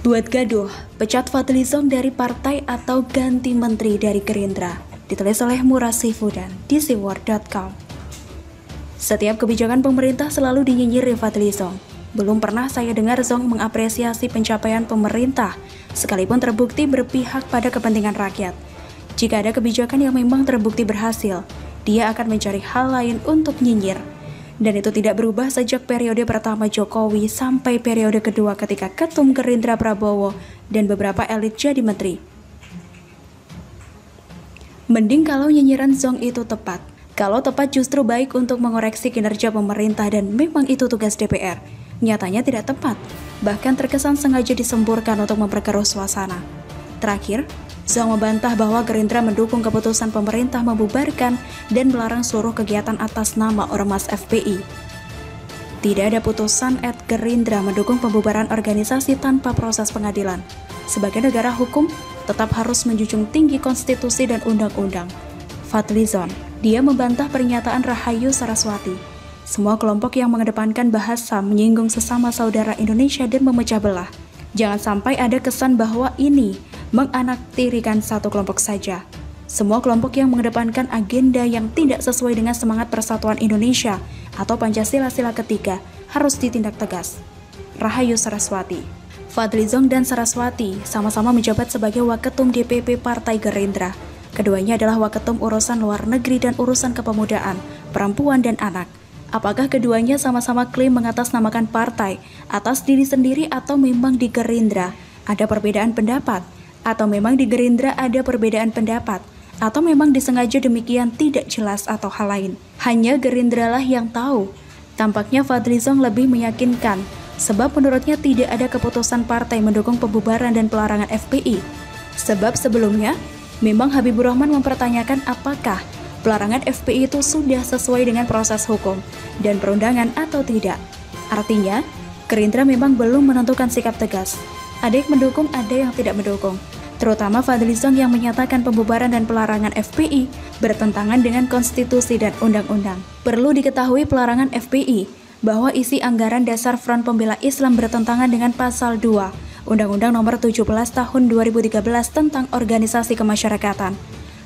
Buat gaduh, pecat Fadlizon dari partai atau ganti menteri dari Gerindra. Ditulis oleh Murasifudan di siwar.com. Setiap kebijakan pemerintah selalu dinyinyiri Fadlizon. Belum pernah saya dengar Zong mengapresiasi pencapaian pemerintah, sekalipun terbukti berpihak pada kepentingan rakyat. Jika ada kebijakan yang memang terbukti berhasil, dia akan mencari hal lain untuk nyinyir. Dan itu tidak berubah sejak periode pertama Jokowi sampai periode kedua ketika Ketum Gerindra Prabowo dan beberapa elit jadi menteri. Mending kalau nyinyiran Zong itu tepat. Kalau tepat justru baik untuk mengoreksi kinerja pemerintah dan memang itu tugas DPR. Nyatanya tidak tepat, bahkan terkesan sengaja disemburkan untuk memperkeruh suasana. Terakhir, Zong membantah bahwa Gerindra mendukung keputusan pemerintah membubarkan dan melarang seluruh kegiatan atas nama Ormas FPI. Tidak ada putusan Gerindra mendukung pembubaran organisasi tanpa proses pengadilan. Sebagai negara hukum, tetap harus menjunjung tinggi konstitusi dan undang-undang. Fadlizon, dia membantah pernyataan Rahayu Saraswati. Semua kelompok yang mengedepankan bahasa menyinggung sesama saudara Indonesia dan memecah belah. Jangan sampai ada kesan bahwa ini menganaktirikan satu kelompok saja. Semua kelompok yang mengedepankan agenda yang tidak sesuai dengan semangat persatuan Indonesia atau Pancasila-sila ketiga harus ditindak tegas. Rahayu Saraswati. Fadlizon dan Saraswati sama-sama menjabat sebagai Waketum DPP Partai Gerindra. Keduanya adalah Waketum urusan luar negeri dan urusan kepemudaan, perempuan dan anak. Apakah keduanya sama-sama klaim mengatasnamakan partai atas diri sendiri atau memang di Gerindra ada perbedaan pendapat? Atau memang di Gerindra ada perbedaan pendapat? Atau memang disengaja demikian tidak jelas atau hal lain? Hanya Gerindra lah yang tahu. Tampaknya Fadlizon lebih meyakinkan, sebab menurutnya tidak ada keputusan partai mendukung pembubaran dan pelarangan FPI. Sebab sebelumnya, memang Habibur Rahman mempertanyakan apakah pelarangan FPI itu sudah sesuai dengan proses hukum dan perundangan atau tidak. Artinya, Gerindra memang belum menentukan sikap tegas. Ada yang mendukung, ada yang tidak mendukung. Terutama Fadlizon yang menyatakan pembubaran dan pelarangan FPI bertentangan dengan konstitusi dan undang-undang. Perlu diketahui pelarangan FPI bahwa isi anggaran dasar Front Pembela Islam bertentangan dengan pasal 2 Undang-Undang Nomor 17 Tahun 2013 tentang organisasi kemasyarakatan.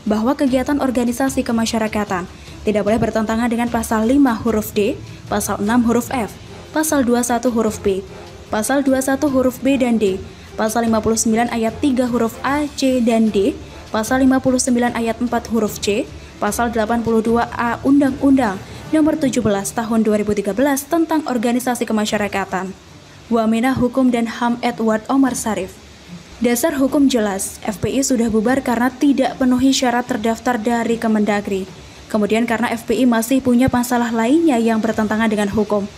Bahwa kegiatan organisasi kemasyarakatan tidak boleh bertentangan dengan pasal 5 huruf D, pasal 6 huruf F, pasal 21 huruf B, pasal 21 huruf B dan D, pasal 59 ayat 3 huruf A, C, dan D, pasal 59 ayat 4 huruf C, pasal 82A Undang-Undang Nomor 17 Tahun 2013 tentang Organisasi Kemasyarakatan. Wamena Hukum dan HAM Edward Omar Sarif. Dasar hukum jelas, FPI sudah bubar karena tidak penuhi syarat terdaftar dari Kemendagri. Kemudian karena FPI masih punya masalah lainnya yang bertentangan dengan hukum.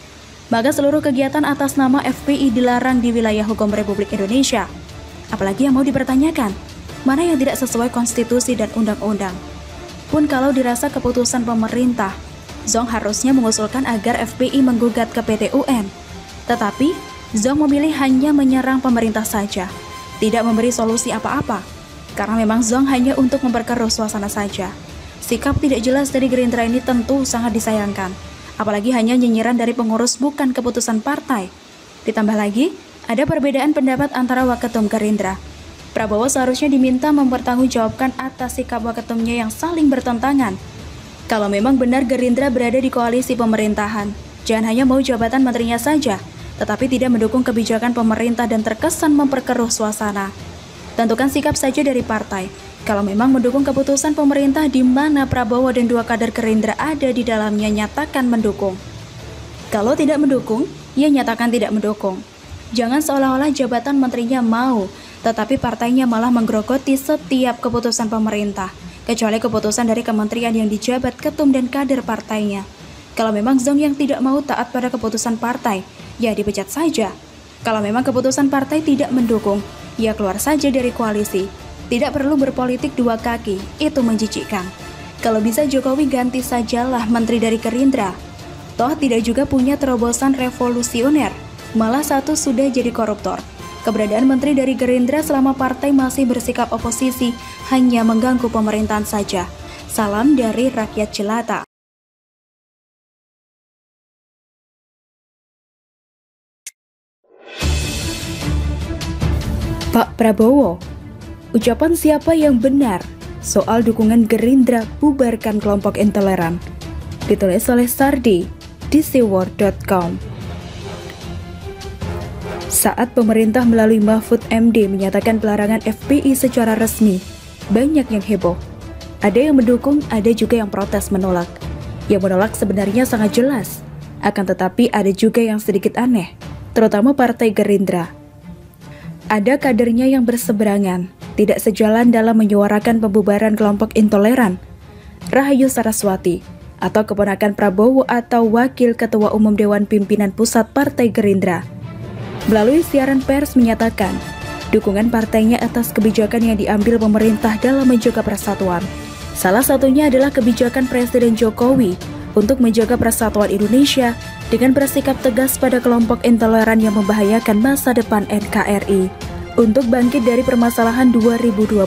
Maka seluruh kegiatan atas nama FPI dilarang di wilayah hukum Republik Indonesia. Apalagi yang mau dipertanyakan, mana yang tidak sesuai konstitusi dan undang-undang. Pun kalau dirasa keputusan pemerintah, Zong harusnya mengusulkan agar FPI menggugat ke PT UN. Tetapi, Zong memilih hanya menyerang pemerintah saja, tidak memberi solusi apa-apa, karena memang Zong hanya untuk memperkeruh suasana saja. Sikap tidak jelas dari Gerindra ini tentu sangat disayangkan. Apalagi hanya nyinyiran dari pengurus bukan keputusan partai. Ditambah lagi, ada perbedaan pendapat antara Waketum Gerindra. Prabowo seharusnya diminta mempertanggungjawabkan atas sikap Waketumnya yang saling bertentangan. Kalau memang benar Gerindra berada di koalisi pemerintahan, jangan hanya mau jabatan menterinya saja, tetapi tidak mendukung kebijakan pemerintah dan terkesan memperkeruh suasana. Tentukan sikap saja dari partai. Kalau memang mendukung keputusan pemerintah di mana Prabowo dan dua kader Gerindra ada di dalamnya, nyatakan mendukung. Kalau tidak mendukung, ya nyatakan tidak mendukung. Jangan seolah-olah jabatan menterinya mau, tetapi partainya malah menggerogoti setiap keputusan pemerintah, kecuali keputusan dari kementerian yang dijabat ketum dan kader partainya. Kalau memang Zong yang tidak mau taat pada keputusan partai, ya dipecat saja. Kalau memang keputusan partai tidak mendukung, ya keluar saja dari koalisi. Tidak perlu berpolitik dua kaki, itu menjijikkan. Kalau bisa Jokowi ganti sajalah menteri dari Gerindra. Toh tidak juga punya terobosan revolusioner, malah satu sudah jadi koruptor. Keberadaan menteri dari Gerindra selama partai masih bersikap oposisi hanya mengganggu pemerintahan saja. Salam dari rakyat jelata. Pak Prabowo, ucapan siapa yang benar soal dukungan Gerindra bubarkan kelompok intoleran? Ditulis oleh Sardi di seaworld.com. Saat pemerintah melalui Mahfud MD menyatakan pelarangan FPI secara resmi, banyak yang heboh. Ada yang mendukung, ada juga yang protes menolak. Yang menolak sebenarnya sangat jelas, akan tetapi ada juga yang sedikit aneh, terutama Partai Gerindra. Ada kadernya yang berseberangan, tidak sejalan dalam menyuarakan pembubaran kelompok intoleran. Rahayu Saraswati, atau keponakan Prabowo atau Wakil Ketua Umum Dewan Pimpinan Pusat Partai Gerindra, melalui siaran pers menyatakan dukungan partainya atas kebijakan yang diambil pemerintah dalam menjaga persatuan. Salah satunya adalah kebijakan Presiden Jokowi untuk menjaga persatuan Indonesia dengan bersikap tegas pada kelompok intoleran yang membahayakan masa depan NKRI. Untuk bangkit dari permasalahan 2020,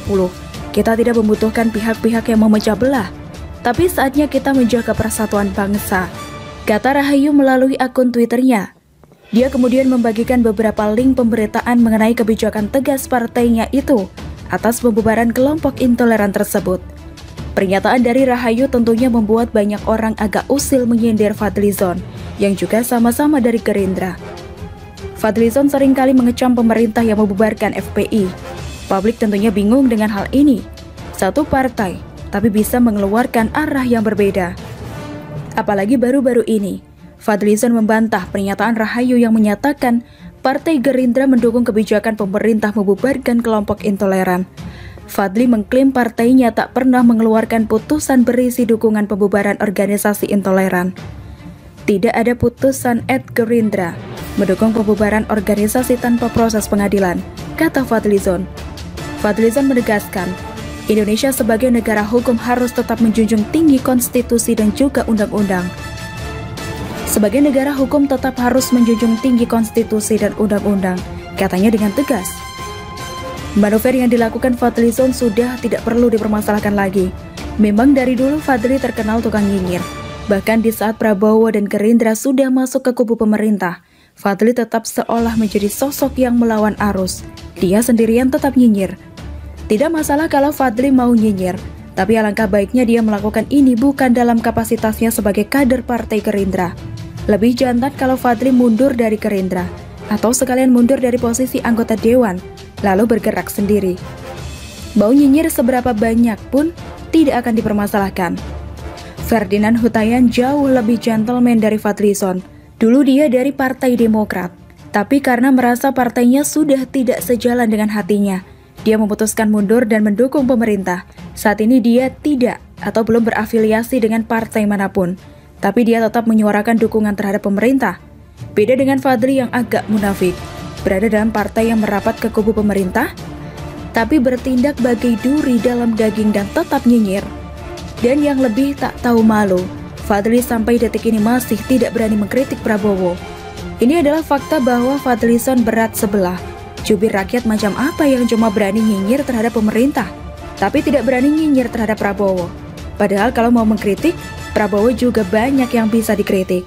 kita tidak membutuhkan pihak-pihak yang memecah belah, tapi saatnya kita menjaga persatuan bangsa, kata Rahayu melalui akun Twitternya. Dia kemudian membagikan beberapa link pemberitaan mengenai kebijakan tegas partainya itu atas pembubaran kelompok intoleran tersebut. Pernyataan dari Rahayu tentunya membuat banyak orang agak usil menyindir Fadlizon, yang juga sama-sama dari Gerindra. Fadlizon seringkali mengecam pemerintah yang membubarkan FPI. Publik tentunya bingung dengan hal ini. Satu partai, tapi bisa mengeluarkan arah yang berbeda. Apalagi baru-baru ini, Fadlizon membantah pernyataan Rahayu yang menyatakan Partai Gerindra mendukung kebijakan pemerintah membubarkan kelompok intoleran. Fadli mengklaim partainya tak pernah mengeluarkan putusan berisi dukungan pembubaran organisasi intoleran. Tidak ada putusan Gerindra mendukung pembubaran organisasi tanpa proses pengadilan, kata Fadlizon. Fadlizon menegaskan, Indonesia sebagai negara hukum harus tetap menjunjung tinggi konstitusi dan juga undang-undang. Sebagai negara hukum tetap harus menjunjung tinggi konstitusi dan undang-undang, katanya dengan tegas. Manuver yang dilakukan Fadlizon sudah tidak perlu dipermasalahkan lagi. Memang dari dulu Fadli terkenal tukang nyinyir. Bahkan di saat Prabowo dan Gerindra sudah masuk ke kubu pemerintah, Fadli tetap seolah menjadi sosok yang melawan arus. Dia sendirian tetap nyinyir. Tidak masalah kalau Fadli mau nyinyir, tapi alangkah baiknya dia melakukan ini bukan dalam kapasitasnya sebagai kader Partai Gerindra. Lebih jantan kalau Fadli mundur dari Gerindra, atau sekalian mundur dari posisi anggota Dewan, lalu bergerak sendiri. Mau nyinyir seberapa banyak pun tidak akan dipermasalahkan. Ferdinand Hutayan jauh lebih gentleman dari Fadlizon. Dulu dia dari Partai Demokrat, tapi karena merasa partainya sudah tidak sejalan dengan hatinya, dia memutuskan mundur dan mendukung pemerintah. Saat ini dia tidak atau belum berafiliasi dengan partai manapun, tapi dia tetap menyuarakan dukungan terhadap pemerintah. Beda dengan Fadli yang agak munafik, berada dalam partai yang merapat ke kubu pemerintah, tapi bertindak bagai duri dalam daging dan tetap nyinyir. Dan yang lebih tak tahu malu, Fadli sampai detik ini masih tidak berani mengkritik Prabowo. Ini adalah fakta bahwa Fadlizon berat sebelah. Jubir rakyat macam apa yang cuma berani nyinyir terhadap pemerintah, tapi tidak berani nyinyir terhadap Prabowo. Padahal kalau mau mengkritik, Prabowo juga banyak yang bisa dikritik.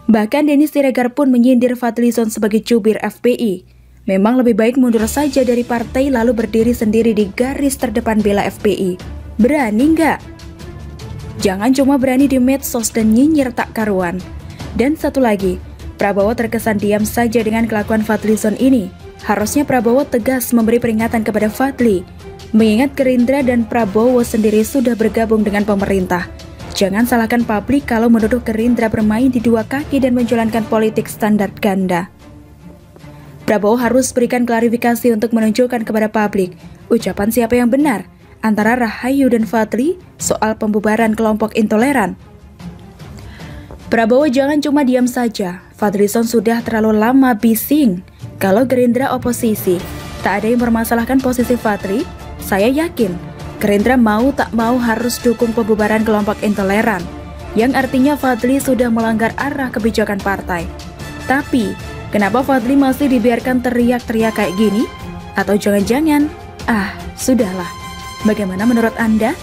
Bahkan Denny Siregar pun menyindir Fadlizon sebagai jubir FPI. Memang lebih baik mundur saja dari partai lalu berdiri sendiri di garis terdepan bela FPI. Berani nggak? Jangan cuma berani di medsos dan nyinyir tak karuan. Dan satu lagi, Prabowo terkesan diam saja dengan kelakuan Fadlizon ini. Harusnya Prabowo tegas memberi peringatan kepada Fadli, mengingat Gerindra dan Prabowo sendiri sudah bergabung dengan pemerintah. Jangan salahkan publik kalau menuduh Gerindra bermain di dua kaki dan menjalankan politik standar ganda. Prabowo harus berikan klarifikasi untuk menunjukkan kepada publik ucapan siapa yang benar antara Rahayu dan Fadli soal pembubaran kelompok intoleran. Prabowo jangan cuma diam saja. Fadlizon sudah terlalu lama bising. Kalau Gerindra oposisi, tak ada yang mempermasalahkan posisi Fadli. Saya yakin Gerindra mau tak mau harus dukung pembubaran kelompok intoleran, yang artinya Fadli sudah melanggar arah kebijakan partai. Tapi, kenapa Fadli masih dibiarkan teriak-teriak kayak gini? Atau jangan-jangan, sudahlah. Bagaimana menurut Anda?